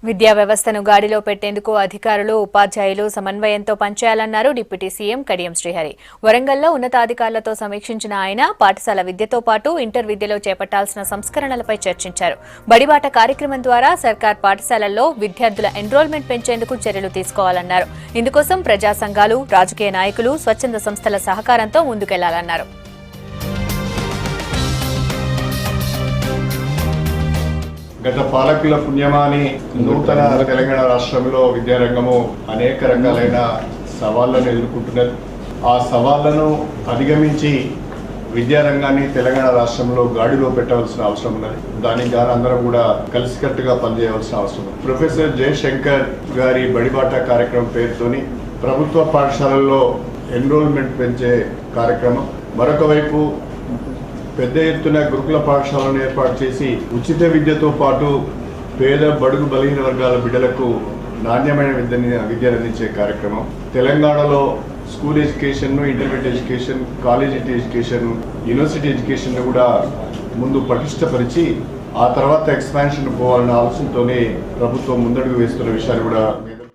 విద్యా వ్యవస్థను గాడిలో పెట్టేందుకు అధికారులు ఉపాధ్యాయులు సమన్వయంతో పనిచేయాలన్నారు డిప్యూటీ సీఎం కడియం శ్రీహరి. వరంగల్లో ఉన్నతాధికారులతో సమీక్షించిన ఆయన పాఠశాల విద్యతో పాటు ఇంటర్ విద్యలో చేపట్టాల్సిన సంస్కరణలపై చర్చించారు. బడిబాట కార్యక్రమం ద్వారా సర్కార్ పాఠశాలల్లో విద్యార్థుల ఎన్రోల్మెంట్ పెంచేందుకు చర్యలు తీసుకోవాలన్నారు. ఇందుకోసం ప్రజా సంఘాలు, రాజకీయ నాయకులు, స్వచ్ఛంద సంస్థల సహకారంతో ముందుకెళ్లాలన్నారు. గత పాలకుల పుణ్యమాని నూతన తెలంగాణ రాష్ట్రంలో విద్యారంగము అనేక రకాలైన సవాళ్లను ఎదుర్కొంటున్నది. ఆ సవాళ్లను అధిగమించి విద్యారంగాన్ని తెలంగాణ రాష్ట్రంలో గాడిలో పెట్టవలసిన అవసరం ఉన్నది. దానికి గాను అందరం కూడా కలిసికట్టుగా పనిచేయవలసిన అవసరం ఉంది. ప్రొఫెసర్ జయశంకర్ గారి బడిబాట కార్యక్రమం పేరుతోని ప్రభుత్వ పాఠశాలల్లో ఎన్రోల్మెంట్ పెంచే కార్యక్రమం, మరొక వైపు పెద్ద ఎత్తున గురుకుల పాఠశాలను ఏర్పాటు చేసి ఉచిత విద్యతో పాటు పేద బడుగు బలహీన వర్గాల బిడ్డలకు నాణ్యమైన విద్యను అందించే కార్యక్రమం. తెలంగాణలో school education, intermediate education, college education, university education కూడా ముందు పటిష్టపరిచి ఆ తర్వాత ఎక్స్పాన్షన్ పోవాలన్న ఆలోచనతోనే ప్రభుత్వం ముందడుగు వేస్తున్న విషయాలు కూడా